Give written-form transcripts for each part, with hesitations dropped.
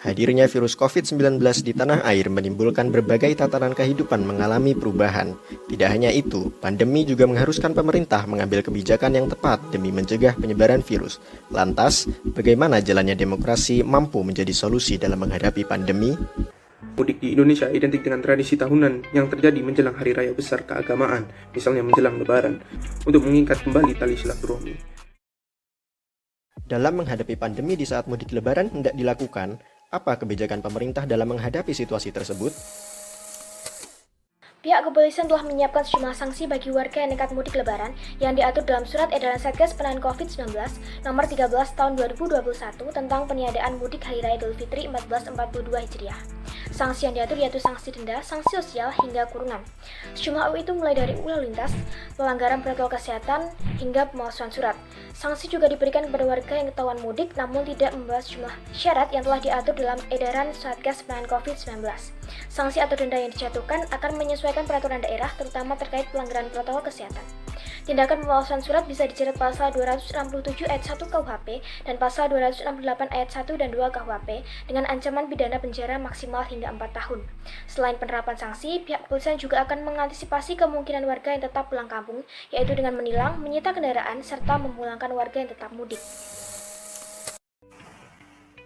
Hadirnya virus COVID-19 di tanah air menimbulkan berbagai tatanan kehidupan mengalami perubahan. Tidak hanya itu, pandemi juga mengharuskan pemerintah mengambil kebijakan yang tepat demi mencegah penyebaran virus. Lantas, bagaimana jalannya demokrasi mampu menjadi solusi dalam menghadapi pandemi? Mudik di Indonesia identik dengan tradisi tahunan yang terjadi menjelang hari raya besar keagamaan, misalnya menjelang Lebaran, untuk mengikat kembali tali silaturahmi. Dalam menghadapi pandemi di saat mudik Lebaran hendak dilakukan, apa kebijakan pemerintah dalam menghadapi situasi tersebut? Pihak kepolisian telah menyiapkan sejumlah sanksi bagi warga yang nekat mudik Lebaran yang diatur dalam Surat Edaran Satgas Penanganan COVID-19 Nomor 13 Tahun 2021 tentang peniadaan mudik Hari Raya Idul Fitri 1442 Hijriah. Sanksi yang diatur yaitu sanksi denda, sanksi sosial, hingga kurungan. Sejumlah UU itu mulai dari lalu lintas, pelanggaran protokol kesehatan, hingga pemalsuan surat. Sanksi juga diberikan kepada warga yang ketahuan mudik namun tidak membawa sejumlah syarat yang telah diatur dalam Edaran Satgas Penanganan COVID-19. Sanksi atau denda yang dijatuhkan akan menyesuaikan peraturan daerah, terutama terkait pelanggaran protokol kesehatan. Tindakan pemalsuan surat bisa dijerat pasal 267 ayat 1 KUHP dan pasal 268 ayat 1 dan 2 KUHP dengan ancaman pidana penjara maksimal hingga 4 tahun. Selain penerapan sanksi, pihak kepolisian juga akan mengantisipasi kemungkinan warga yang tetap pulang kampung, yaitu dengan menilang, menyita kendaraan, serta memulangkan warga yang tetap mudik.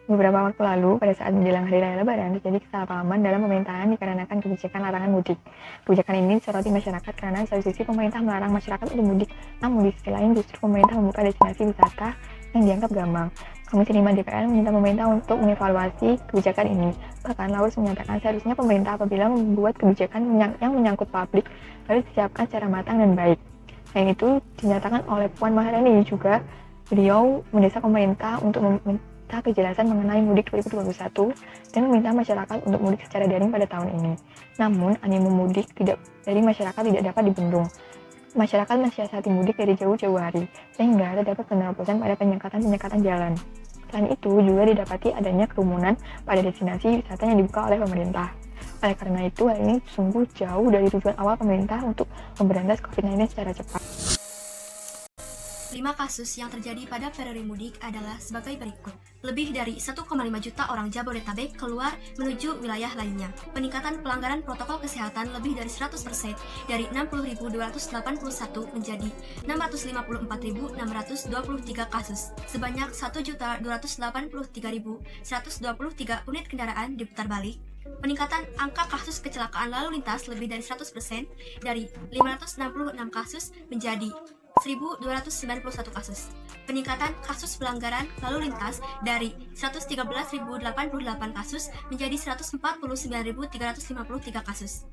Beberapa waktu lalu, pada saat menjelang Hari Raya Lebaran, terjadi kesalahpahaman dalam pemerintahan dikarenakan kebijakan larangan mudik. Kebijakan ini disoroti masyarakat karena di satu sisi pemerintah melarang masyarakat untuk mudik, namun di sisi lain justru pemerintah membuka destinasi wisata yang dianggap gampang. Komisi 5 DPR meminta pemerintah untuk mengevaluasi kebijakan ini. Bahkan Laurus menyatakan seharusnya pemerintah apabila membuat kebijakan yang menyangkut publik harus disiapkan secara matang dan baik. Selain itu, dinyatakan oleh Puan Maharani juga, beliau mendesak pemerintah untuk meminta kejelasan mengenai mudik 2021 dan meminta masyarakat untuk mudik secara daring pada tahun ini. Namun, animo mudik dari masyarakat tidak dapat dibendung. Masyarakat mensiasati mudik dari jauh-jauh hari, sehingga terdapat penerobosan pada penyekatan jalan. Selain itu, juga didapati adanya kerumunan pada destinasi wisata yang dibuka oleh pemerintah. Oleh karena itu, hal ini sungguh jauh dari tujuan awal pemerintah untuk memberantas COVID-19 secara cepat. 5 kasus yang terjadi pada periode mudik adalah sebagai berikut. Lebih dari 1,5 juta orang Jabodetabek keluar menuju wilayah lainnya. Peningkatan pelanggaran protokol kesehatan lebih dari 100% dari 60.281 menjadi 654.623 kasus. Sebanyak 1.283.123 unit kendaraan diputar balik. Peningkatan angka kasus kecelakaan lalu lintas lebih dari 100% dari 566 kasus menjadi 1.291 kasus. Peningkatan kasus pelanggaran lalu lintas dari 113.088 kasus menjadi 149.353 kasus.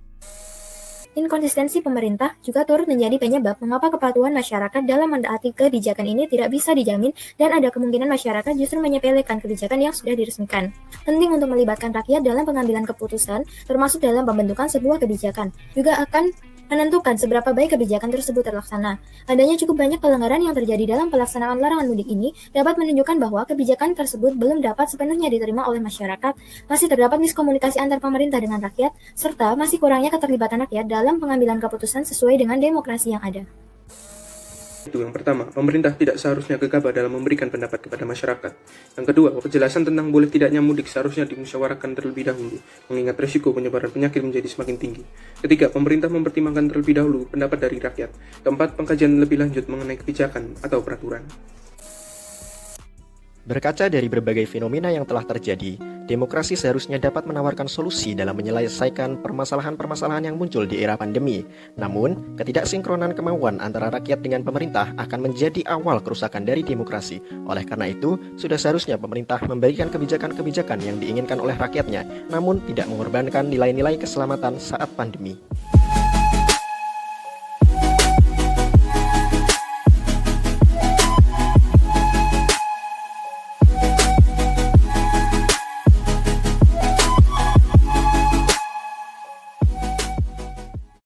Inkonsistensi pemerintah juga turut menjadi penyebab mengapa kepatuhan masyarakat dalam menaati kebijakan ini tidak bisa dijamin dan ada kemungkinan masyarakat justru menyepelekan kebijakan yang sudah diresmikan. Penting untuk melibatkan rakyat dalam pengambilan keputusan, termasuk dalam pembentukan sebuah kebijakan, juga akan menentukan seberapa baik kebijakan tersebut terlaksana. Adanya cukup banyak pelanggaran yang terjadi dalam pelaksanaan larangan mudik ini dapat menunjukkan bahwa kebijakan tersebut belum dapat sepenuhnya diterima oleh masyarakat, masih terdapat miskomunikasi antar pemerintah dengan rakyat, serta masih kurangnya keterlibatan rakyat dalam pengambilan keputusan sesuai dengan demokrasi yang ada. Itu yang pertama, pemerintah tidak seharusnya gegabah dalam memberikan pendapat kepada masyarakat. Yang kedua, kejelasan tentang boleh tidaknya mudik seharusnya dimusyawarahkan terlebih dahulu, mengingat risiko penyebaran penyakit menjadi semakin tinggi. Ketiga, pemerintah mempertimbangkan terlebih dahulu pendapat dari rakyat. Keempat, pengkajian lebih lanjut mengenai kebijakan atau peraturan. Berkaca dari berbagai fenomena yang telah terjadi, demokrasi seharusnya dapat menawarkan solusi dalam menyelesaikan permasalahan-permasalahan yang muncul di era pandemi. Namun, ketidaksinkronan kemauan antara rakyat dengan pemerintah akan menjadi awal kerusakan dari demokrasi. Oleh karena itu, sudah seharusnya pemerintah memberikan kebijakan-kebijakan yang diinginkan oleh rakyatnya, namun tidak mengorbankan nilai-nilai keselamatan saat pandemi.